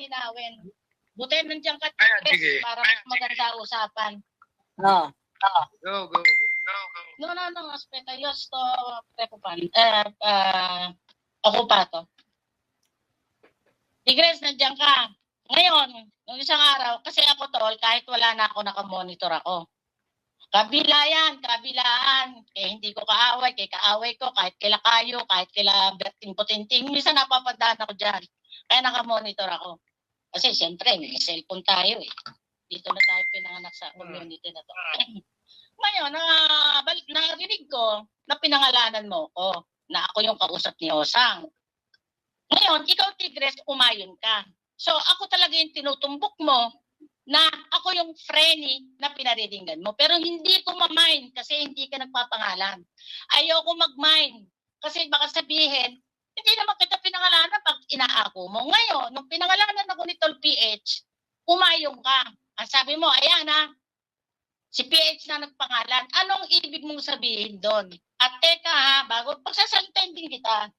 lilinawin. Buti nandiyan ka, Ayan, Tigres, sige. para mas maganda usapan. Oh. Go, go. No, aspeta, io sto preoccupando. Occupato. Tigres, nandiyan ka. Ngayon, nung isang araw, kasi ako tol, kahit wala na ako, nakamonitor ako. Kabilaan. Hindi ko kaaway, kaaway ko, kahit kila kayo, kahit kila Berting Putinting, minsan napapadaan ako dyan. Kaya nakamonitor ako. Kasi siyempre, may cellphone tayo eh. Dito na tayo pinanganak sa community na to. Ngayon, narinig ko na pinangalanan mo ko, na ako yung kausap ni Osang. Ngayon, ikaw Tigres, umayon ka. So, ako talaga yung tinutumbok mo na ako yung frenny na pinariringan mo. Pero hindi ko ma-mind kasi hindi ka nagpapangalan. Ayoko mag-mind kasi baka sabihin, hindi naman kita pinangalanan pag inaako mo. Ngayon, nung pinangalanan ako ni Tol PH, umayong ka. Ang sabi mo, ayan ha, si PH na nagpangalan. Anong ibig mong sabihin doon? At teka ha, bago pagsasalitahin din kita,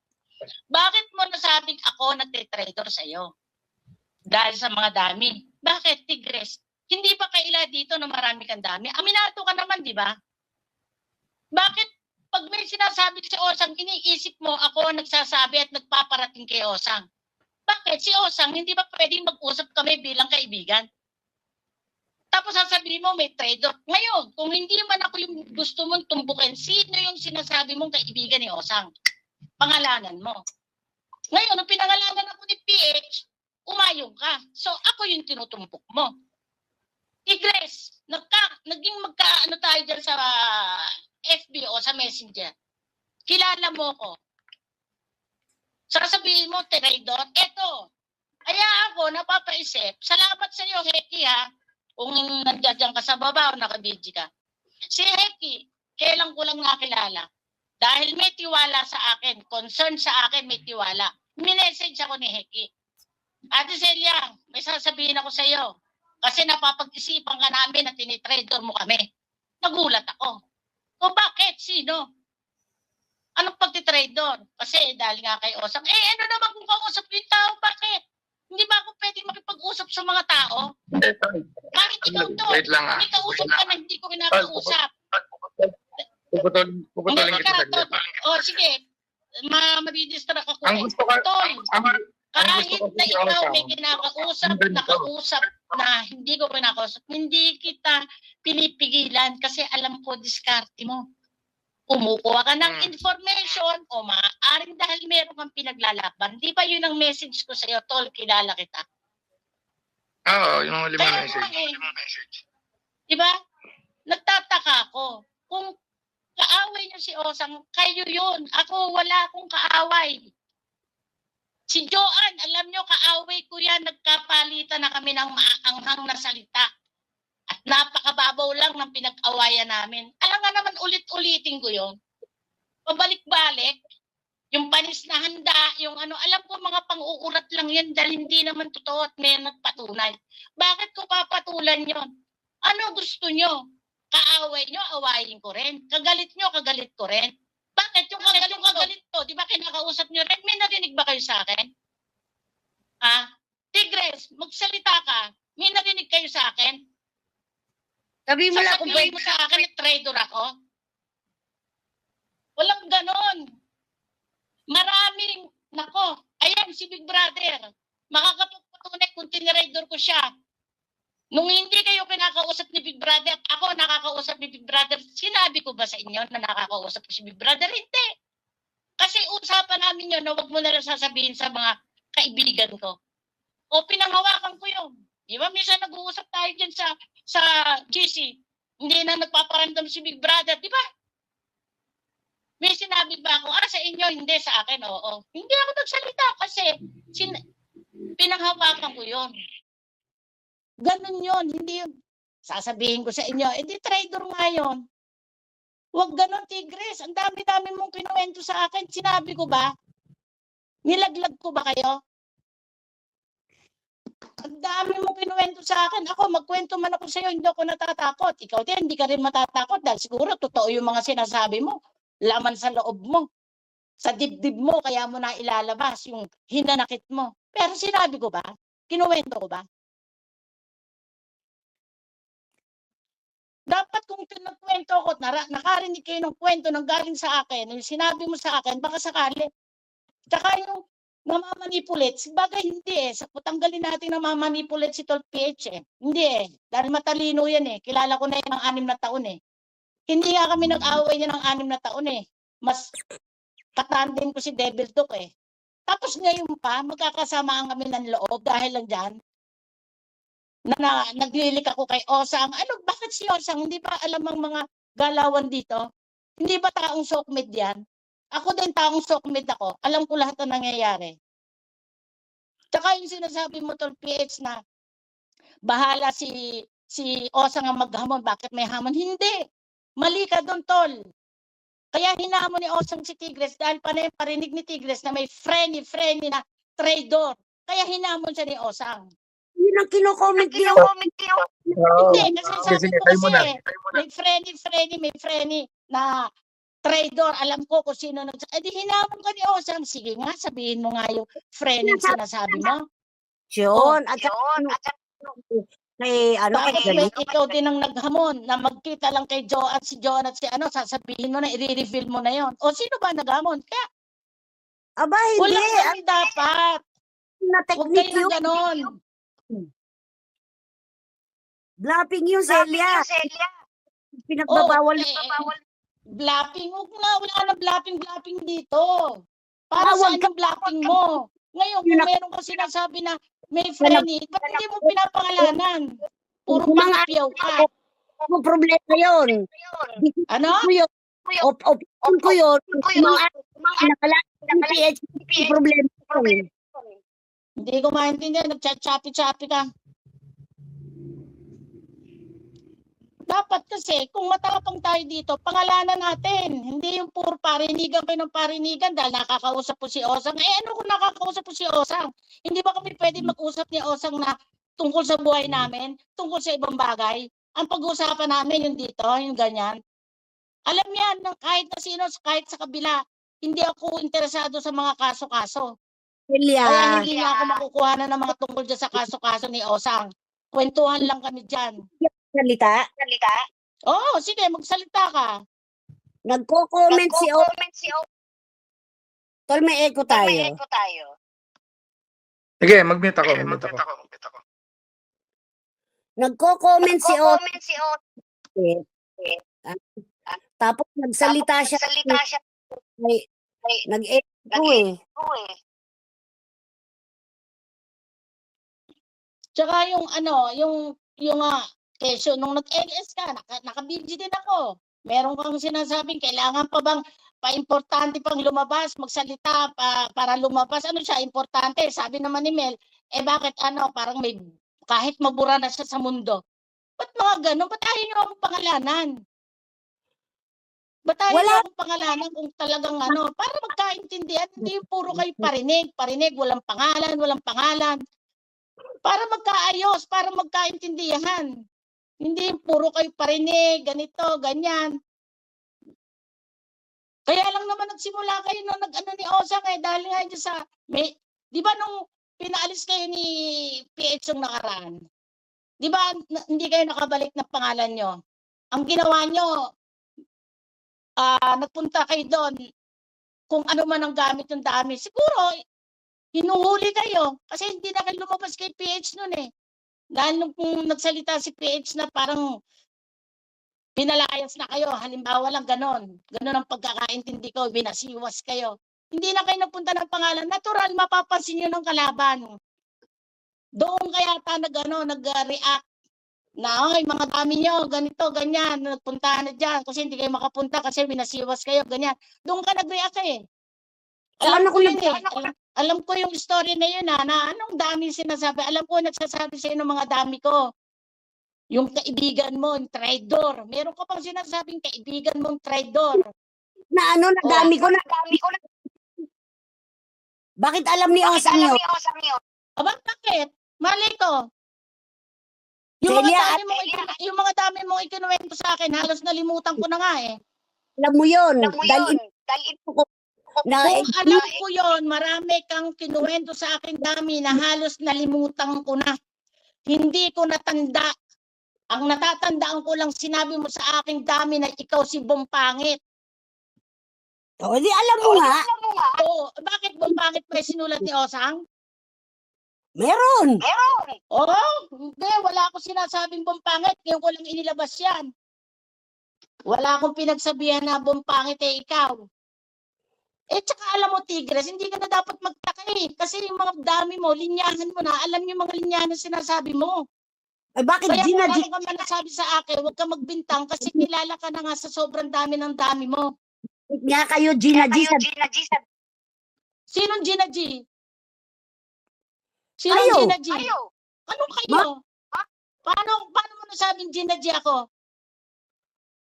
bakit mo nasabing ako nagtitrader sa'yo? Dahil sa mga dami. Bakit, Tigres? Hindi ba kaila dito na marami kang dami? Aminado ka naman, di ba? Bakit pag may sinasabi si Osang, iniisip mo ako nagsasabi at nagpaparating kay Osang? Bakit? Si Osang, hindi ba pwedeng mag-usap kami bilang kaibigan? Tapos sasabihin mo may trader. Ngayon, kung hindi man ako yung gusto mong tumbukin, sino yung sinasabi mong kaibigan ni Osang? Pangalanan mo. Ngayon, nung pinangalanan ako ni PH, umayong ka. So, ako yung tinutumpok mo. Tigres, naging magkaano tayo dyan sa FB o sa Messenger. Kilala mo ko. Sasabihin mo, trader, eto. Kaya ako, napapaisip, salamat sa iyo, Heki, ha? Kung nandiyan ka sa baba o nakabidji ka. Si Heki, kailan ko lang nakilala. Dahil may tiwala sa akin, concern sa akin, may tiwala. Minessage ako ni Heki. Ate Celia, may sasabihin ako sa iyo. Kasi napapag-isipan ka namin na tinitrader mo kami. Nagulat ako. O bakit? Sino? Anong pagtitrader? Kasi dahil nga kay Osang, ano naman kung kausap yung tao, bakit? Hindi ba ako pwedeng makipag-usap sa mga tao? Bakit ikaw to? Wait lang May kausap ka na hindi ko kinakausap. Puputulin kita saglit. O sige, madidistract ako. Ang gusto ka, kahit na ikaw may kinakausap, nakausap na hindi ko kinakausap, hindi kita pinipigilan kasi alam ko diskarte mo. Kumukuha ka ng information o maaaring dahil meron kang pinaglalaban. Di ba yun ang message ko sa iyo, Tol, kilala kita? Oo, yung limang message. Di ba? Nagtataka ako. Kung kaaway niyo si Osang, kayo yun. Ako, wala akong kaaway. Si Joanne, alam nyo, kaaway ko yan, nagkapalitan na kami ng maanghang na salita. At napakababaw lang ng pinag-awayan namin. Alam nga naman, ulit-ulitin ko yun. Pabalik-balik, yung panis na handa, yung ano, alam ko mga pang-uurat lang yan dahil hindi naman totoo at may nagpatunay. Bakit ko papatulan yon? Ano gusto nyo? Kaaway nyo, awayin ko rin. Kagalit nyo, kagalit ko rin. Bakit? Yung kagalit ko, di ba kinakausap nyo rin? May narinig ba kayo sa akin? Tigres, magsalita ka. May narinig kayo sa akin? Sabi mo lang kung Sasabihin mo sa akin na trader ako? Walang ganon. Maraming, nako, ayan si Big Brother. Makakapagpatunay kung tinirader ko siya. Nung hindi kayo kinakausap ni Big Brother, ako nakakausap ni Big Brother, sinabi ko ba sa inyo na nakakausap ko si Big Brother? Hindi. Kasi usapan namin yun na huwag mo na lang sasabihin sa mga kaibigan ko. O pinanghawakan ko yun. Di ba? Minsan nag-uusap tayo dyan sa GC. Hindi na nagpaparamdam si Big Brother. Di ba? May sinabi ba ako, sa inyo, hindi sa akin, oo. Hindi ako nagsalita kasi pinanghawakan ko yun. Ganun yun, hindi yun. Sasabihin ko sa inyo, di trader nga yun. Huwag ganun, Tigres. Ang dami-dami mong kinuwento sa akin. Sinabi ko ba? Nilaglag ko ba kayo? Ang dami mong kinuwento sa akin. Ako, magkwento man ako sa'yo, hindi ako natatakot. Ikaw din, hindi ka rin matatakot dahil siguro totoo yung mga sinasabi mo. Laman sa loob mo. Sa dibdib mo, kaya mo na ilalabas yung hinanakit mo. Pero sinabi ko ba? Kinuwento ko ba? Dapat kung nagkwento ako, nakarinig kayo ng kwento nang galing sa akin, yung sinabi mo sa akin, baka sakali. Tsaka yung namamanipulate, bagay hindi eh. Tanggalin natin na mamanipulate si Tol PH eh. Hindi eh. Dahil matalino yan eh. Kilala ko na yan ng 6 na taon eh. Hindi nga kami nag-away niya ng 6 na taon eh. Mas katandem ko si Devil Duck eh. Tapos ngayon pa, magkakasamaan kami ng loob dahil lang dyan. Naglilik ako kay Osang. Ano, bakit si Osang? Hindi ba alam ang mga galawan dito? Hindi ba taong sokmed yan? Ako din taong sokmed ako. Alam ko lahat ng nangyayari. Tsaka yung sinasabi mo, Tol PH, na bahala si Osang ang maghamon. Bakit may hamon? Hindi. Mali ka doon, Tol. Kaya hinamon ni Osang si Tigres dahil parinig ni Tigres na may friendly na traidor. Kaya hinamon siya ni Osang. Yun ang kino-comment niyo. Hindi, kasi sabi ko kasi may friendly na traidor. Alam ko kung sino di hinamon ka ni Osang. Sige nga, sabihin mo nga yung friendly sinasabi mo. Yun. At kay Tapos ikaw din ang naghamon na magkita lang kay Joe at si sasabihin mo na, i-reveal mo na yon. O sino ba naghamon? Kaya aba, wala hindi. kami dapat. Na Huwag technique kayo yun. na ganon. Bluffing yun, Celia. Pinagbabawal. Bluffing. Wala na bluffing dito. Para Huwag saan yung bluffing mo? Ngayon, kung meron ka sinasabi na may friendly, ba't hindi mo pinapangalanan? Puro pangpiyaw ka. Ano problema yun? Ano? Option ko yun. Mga PH, problema yun. Hindi ko maintindihan. Nagchachapi-chapi ka. Dapat kasi, kung matapang tayo dito, pangalanan natin. Hindi yung puro parinigan kayo ng parinigan dahil nakakausap po si Osang. Ano kung nakakausap po si Osang? Hindi ba kami pwede mag-usap ni Osang na tungkol sa buhay namin? Tungkol sa ibang bagay? Ang pag-uusapan namin yung dito, yung ganyan. Alam yan, kahit na sino, kahit sa kabila, hindi ako interesado sa mga kaso-kaso. Kaya hindi nga ako makukuha ng mga tungkol dyan sa kaso-kaso ni Osang. Kwentuhan lang kami dyan. Salita? Oo, sige, magsalita ka. Nagko-comment si O. Tol, may echo tayo. Sige, mag-mute ako. Nagko-comment si O. Tapos nagsalita siya. Nag-echo eh. Tsaka yung kesyo, nung nag-LS ka, naka-video din ako. Meron kang sinasabing, kailangan pa bang pa-importante pang lumabas, magsalita para lumabas. Ano siya, importante? Sabi naman ni Mel, bakit parang may, kahit mabura na siya sa mundo. Ba't mga ganun? Ba't ayaw niyo akong pangalanan? Ba't ayaw niyo akong pangalanan kung talagang para magkaintindihan, hindi puro kayo parinig, walang pangalan. Para magkaayos, para magkaintindihan. Hindi puro kayo parinig, ganito, ganyan. Kaya lang naman nagsimula kayo nung ni Osang dahil nga dyan sa, di ba nung pinaalis kayo ni PH yung nakaraan, di ba hindi kayo nakabalik ng pangalan nyo? Ang ginawa nyo, nagpunta kayo doon, kung ano man ang gamit yung dami. Siguro, hinuhuli kayo kasi hindi na kayo lumabas kay PH nun eh. Dahil nung nagsalita si PH na parang pinalayas na kayo, halimbawa lang ganon ang pagkakaintindi ko, binasiwas kayo. Hindi na kayo napunta ng pangalan, natural, mapapansin nyo ng kalaban. Doon kaya nag-react na, mga dami nyo, ganito, ganyan, nagpunta na dyan, kasi hindi kayo makapunta kasi binasiwas kayo, ganyan. Doon ka nag-react eh. Alam ko yung story na yun na anong dami sinasabi. Alam ko nagsasabi sa ng mga dami ko. Yung kaibigan mo, yung traidor. Meron ka pang sinasabing kaibigan mong traidor. Nagdami ko na. Bakit alam ni Osang yun? Bakit? Mali ko. Yung mga dami mong ikinuwento sa akin, halos nalimutan ko na nga eh. Alam mo yun. Dahil Na, Kung alam ko yon, marami kang kinuwento sa akin dami na halos nalimutan ko na. Hindi ko natanda. Ang natatandaan ko lang sinabi mo sa akin dami na ikaw si Bumpangit. o di alam mo nga, Oo, bakit Bumpangit pa yung sinulat ni Osang? meron. Oo, hindi, wala akong sinasabing Bumpangit. Ngayon ko lang inilabas yan. Wala akong pinagsabihan na Bumpangit ikaw. Tsaka alam mo, Tigres, hindi ka na dapat magtaka Kasi yung mga dami mo, linyahan mo na, alam yung mga linyahan na sinasabi mo. Ay bakit Kaya kung Gina, ano ka man nasabi sa akin, huwag ka magbintang kasi kilala ka na nga sa sobrang dami ng dami mo. nga kayo Gina G, Sinong Gina G? Sinong Kayo. Gina G? Anong kayo? Paano mo nasabing Gina G ako?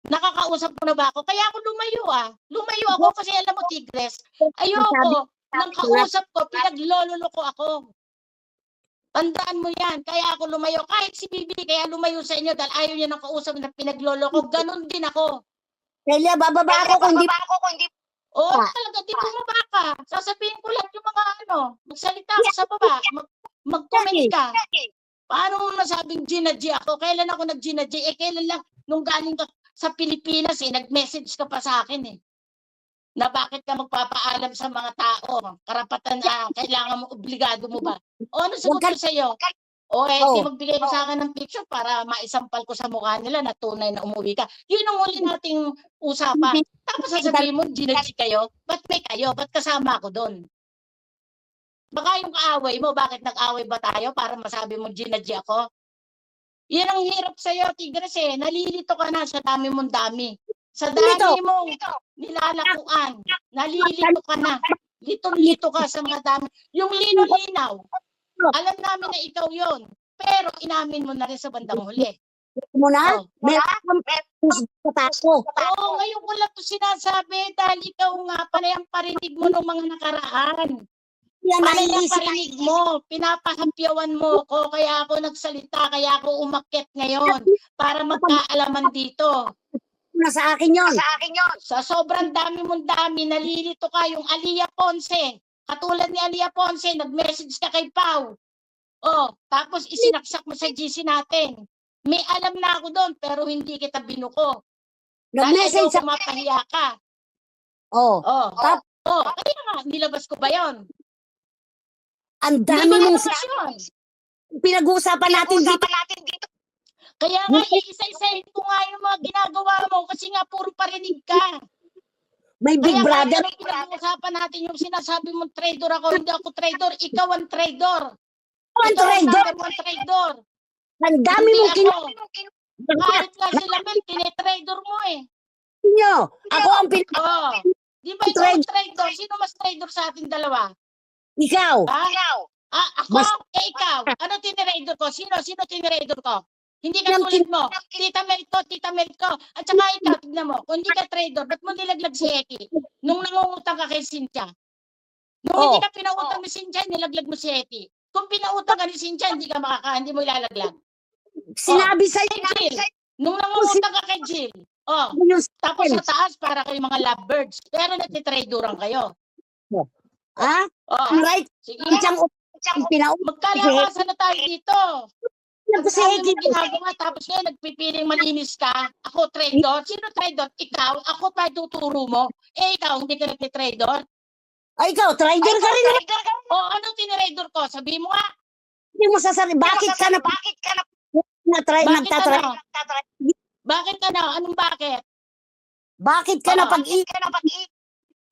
Nakakausap mo na ba ako? Kaya ako lumayo Lumayo ako kasi alam mo, Tigres, ayoko nang kausap ko, pinaglololoko ako. Tandaan mo yan. Kaya ako lumayo. Kahit si Bibi, kaya lumayo sa inyo dahil ayaw niya ng kausap na pinagloloko. Ganon din ako. Celia, bababa ako kung di Oo, talaga, di bumaba ka. Sasabihin ko lang yung mga magsalita ka sa baba, mag-comment ka. Paano mo nasabing Gina G ako? Kailan ako nag-Gina G? Kailan lang, nung galing ka sa Pilipinas nag-message ka pa sa akin na bakit ka magpapaalam sa mga tao? Karapatan kailangan mo, obligado mo ba? O ano sagot ko sa'yo? Di magbigay ka sa akin ng picture para maisampal ko sa mukha nila na tunay na umuwi ka. Yun ang huli nating usapan. Tapos sasabihin mo, Gina G kayo? Ba't may kayo? Ba't kasama ako doon? Baka yung kaaway mo, bakit nag-away ba tayo para masabi mo Gina G ako? Yan ang hirap sa'yo, Tigres Nalilito ka na sa dami mong dami. Sa dami mong nilalakuan. Nalilito ka na. Litong-lito ka sa mga dami. Yung lino-linaw. Alam namin na ikaw yon, pero inamin mo na rin sa bandang huli. mo na, meron patako. Oo, ngayon ko lang ito sinasabi dahil ikaw nga, panayang parinig mo ng mga nakaraan. Panayang parinig mo, pinapahapyawan mo ko, kaya ako nagsalita, kaya ako umakyat ngayon para magkaalaman dito. Na sa akin yon. Sa sobrang dami mong dami, nalilito ka yung Alia Ponce. Katulad ni Alia Ponce, nag-message ka kay Pau. Tapos isinaksak mo sa GC natin. May alam na ako doon, pero hindi kita binuko. Nag-message sa mapahiya ka. Kaya nga, nilabas ko ba yon? Ang dami mong yun. pinag-uusapan natin dito. Kaya nga, isa-isahin ko nga yung mga ginagawa mo kasi nga puro parinig ka. May Big Brother. Kaya pinag-uusapan natin yung sinasabi mong traitor ako, hindi ako traitor, ikaw ang traitor. Ang traitor. Ang dami mong Kahit nga sila Mel, tine-traitor mo Ako ang Di ba ikaw ang traitor? Sino mas traitor sa ating dalawa? Ikaw. Ako? Ikaw. Ano tine-traitor ko? Sino tine-traitor ko? Hindi ka tulad mo. Tita Mel ko. At saka ikaw, tignan mo. Kung hindi ka traitor, ba't mo nilaglag si Eki? Nung nangungutang ka kay Cynthia. Nung hindi ka pinautang ni Cynthia, nilaglag mo si Eki. Kung pinautang ka ni Cynthia, hindi mo ilalaglag. Sinabi sa'yo. Jill. Nung nangungutang ka kay Jill. Tapos sa taas, para kayo mga lovebirds. Pero nagtitradoran kayo. Right? Sige. Magkalakasan na tayo dito. Ginagawa, tapos ngayon nagpipiling malinis ka. Ako trader. Sino trader? Ikaw. Ako pa tuturo mo. Ikaw, hindi ka nagtitrader. Ikaw, trader ka rin. Ano tinrader ko? Sabi mo nga. Hindi mo sasabi, bakit ka na nagtatry? Bakit ka na? Anong bakit? Bakit ka na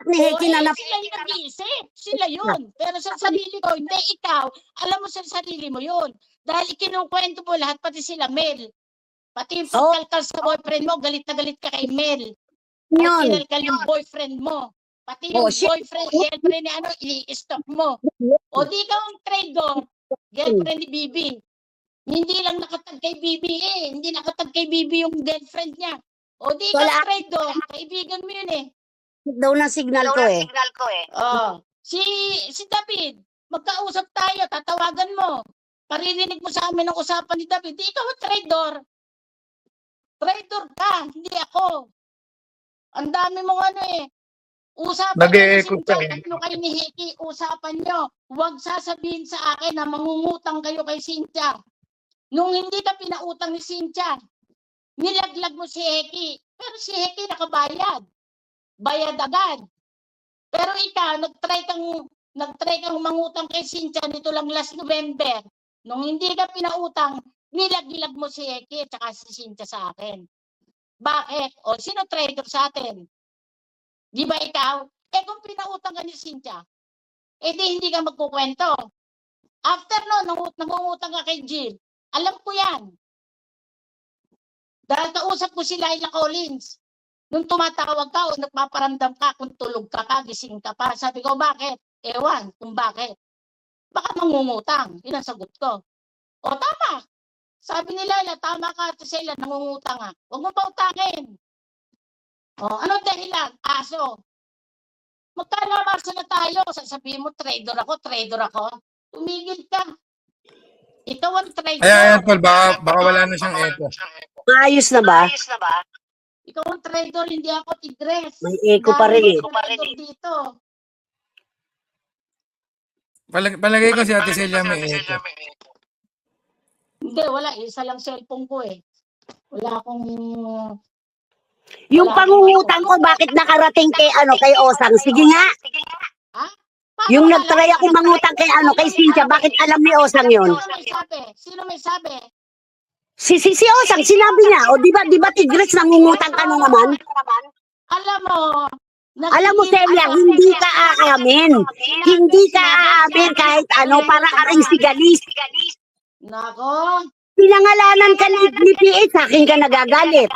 ni Heki na sila yung nag-iisip. Sila yun. Pero sa sarili ko, hindi ikaw. Alam mo sa sarili mo yun. Dahil ikinukwento mo lahat, pati sila Mel. Pati yung pagkalkal sa boyfriend mo, galit na galit ka kay Mel. At kinalkal yung boyfriend mo. Pati yung boyfriend, girlfriend ni i-stop mo. O di ka ang trader, girlfriend ni Bibi. Hindi lang nakatag kay Bibi Hindi nakatag kay Bibi yung girlfriend niya. O di ka ang trader, kaibigan mo yun daw na signal ko Si David, magkausap tayo, tatawagan mo. Paririnig mo sa amin ang usapan ni David. Di ikaw ang trader. Trader ka, hindi ako. Ang dami mong Usapan Nag-e-echo nyo ka si eh. Cynthia, kay ni Heki, usapan nyo. Huwag sasabihin sa akin na mangungutang kayo kay Cynthia. Nung hindi ka pinautang ni Cynthia, nilaglag mo si Heki. Pero si Heki nakabayad. Bayad agad. Pero ikaw, nag-try kang mangutang kay Cynthia nito lang last November. Nung hindi ka pinautang, nilaglag mo si Heki at saka si Cynthia sa akin. Bakit? O, sino trader sa atin? Di ba ikaw? Eh kung pinautang ka ni Cynthia, eh di hindi ka magkukwento. After no, nangungutang ka kay Jill, alam ko yan. Dahil kausap ko si Laila Collins. Nung tumatawag ka o nagpaparamdam ka kung tulog ka pa, gising ka pa. Sabi ko, bakit? Ewan kung bakit. Baka mangungutang. Yun ang sagot ko. O tama. Sabi ni Laila, tama ka, Tisela, nangungutang nga. Huwag mo pa utangin. O, ano dahilan? Aso. Magkalamasa na tayo. Sasabihin mo, trader ako. Tumigil ka. Ikaw ang trader. Ayan, Tol, baka wala na siyang echo. Ayos na ba? Ikaw ang trader, hindi ako tigres. May echo pa rin eh. Trader dito. Palagay ko si Ate Celia may echo. Hindi, wala. Isa lang cellphone ko eh. Wala akong... Yung pangungutang ko, bakit nakarating kay kay Osang? Sige nga. Ha? Yung nagtry ako mangutang kay kay Cynthia, bakit alam ni Osang yun? Sino may sabi? Si Osang, sinabi niya. O di ba tigres nangungutang ka na naman? Alam mo, Celia, hindi ka aamin. Hindi ka aamin kahit para ka rin sigalis. Nako. Pinangalanan ka ni PH, sa akin ka nagagalit.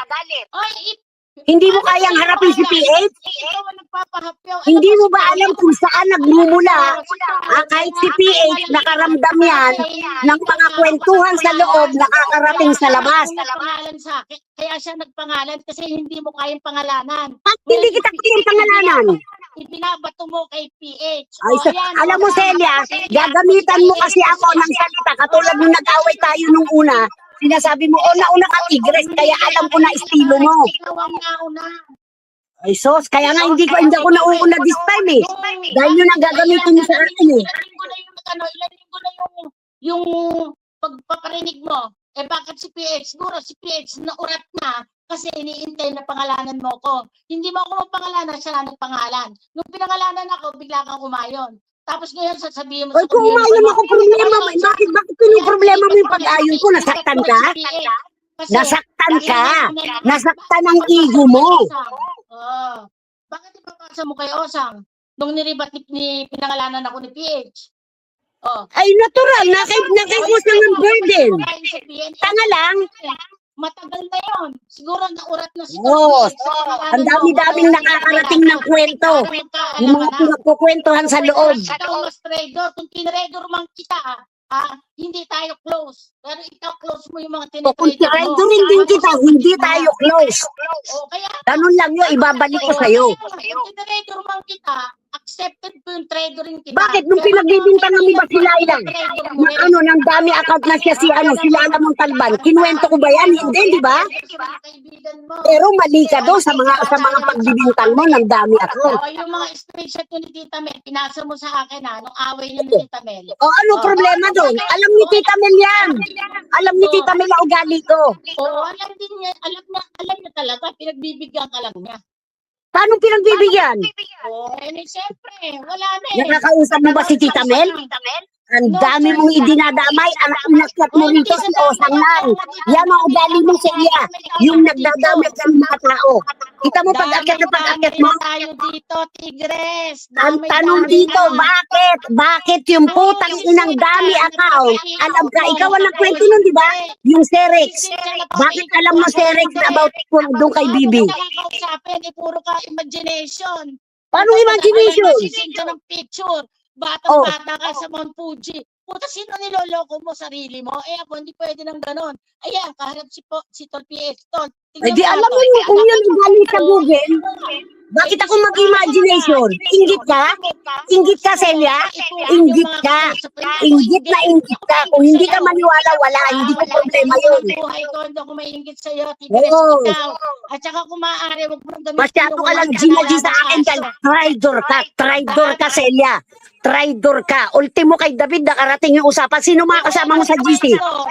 Oy, Hindi mo kayang harapin si PH? ikaw ang nagpapahapyaw. Hindi mo ba alam kung saan nagmumula? Kahit si PH, nakaramdam yan ng mga kwentuhan sa loob, nakakarating sa labas. Nagpangalan sa akin. Kaya siya nagpangalan kasi hindi mo kayang pangalanan. Bakit hindi kita kayang pangalanan? Ibinabato mo kay PH. Ay, alam mo, Celia, gagamitan mo kasi ako ng salita katulad nung nag-away tayo nung una. Sinasabi mo, una ka tigres, kaya alam ko na estilo mo. Ikaw ang nauna. Ay, sos, kaya nga hindi ko nauuna this time eh. Dahil yun ang gagamitin mo sa akin eh. Ilan linggo na yung pagpaparinig mo. Eh bakit si PH? Siguro si PH naurat na kasi iniintay na pangalanan mo ko. Hindi mo ako mapangalanan, siya na nagpangalan. Nung pinangalanan ako, bigla kang umayon. Tapos ngayon sasabihin mo Ay, kung umayon ako, problema mo. Bakit problema mo yung pag-ayon ko? Nasaktan ka? Nasaktan ka. Nasaktan ang ego mo. Oh. Bakit ipapasa mo kay Osang? Nung niribat ni pinangalanan ako ni PH. Oh. Ay, natural. Nakaikusang ng burden. Tanga lang. Matagal na yun. Siguro naurat na si Oo. Ang dami-daming nakakarating ng kwento. Yung mga pinagkukwentuhan sa loob. Ikaw mas trader. Kung tinrader man kita, hindi tayo close. Pero ikaw close mo yung mga O kung tinitrader mo. rin din kita, hindi tayo close. O kaya, Ganun lang yun, ibabalik ko sa'yo. kung tinrader man kita, accepted ko yung traderin kita. Bakit? Nung pinagbibintangan mo ba si Laila? Nang dami account na siya si Lala Montalban. Kinuwento ko ba yan? Hindi, di ba? Kaibigan mo. Pero mali ka doon sa mga pagbibintang mo ng dami account. O, yung mga screenshot ko ni Tita Mel, pinasa mo sa akin nung away niyo ni Tita Mel. O ano problema doon? Alam ni Tita Mel yan. Alam ni Tita Mel na ugali ko. Oo, alam din niya, alam niya talaga, pinagbibigyan ka lang niya. Paano pinagbibigyan? Oo, siyempre, wala na eh. Nakakausap mo ba si Tita Mel? Ang dami mong idinadamay, anak inakyat mo rito si Osang lang. Yan ang ugali mo sa iya. Yung nagdadamay ka ng mga tao. Kita mo pag-akyat mo? Tayo dito, Tigres. Ang tanong dito, bakit? Bakit yung putang inang dami account? Alam ka, ikaw ang nagkwento nun, di ba? Yung Serex. Bakit alam mo Serex about doon kay Bibi? Usapin, puro ka imagination. Paano imagination? Sisend ka ng picture. Batang-bata ka sa Mount Fuji. Puta, sino niloloko mo? Sarili mo? Eh ako, hindi pwede ng ganon. Ayan, kaharap si Tol PS. Tol, Eh tingnan di mo alam ako. mo yun, kung yun ang galing sa Google, bakit ako mag-imagination? Inggit ka? Inggit ka, Celia? Inggit ka. Inggit na inggit ka. Kung hindi ka maniwala, wala. Hindi ko problema yun. Buhay ko, hindi ako maingit sa'yo. Oo. Tigres ikaw. At saka kung maaari, wag mo nang gamitin Masyado ka lang ginaji sa akin dahil traitor ka. Traitor ka, Celia. Traitor ka. Ultimo kay David, nakarating yung usapan. Sino mga kasama mo sa GC?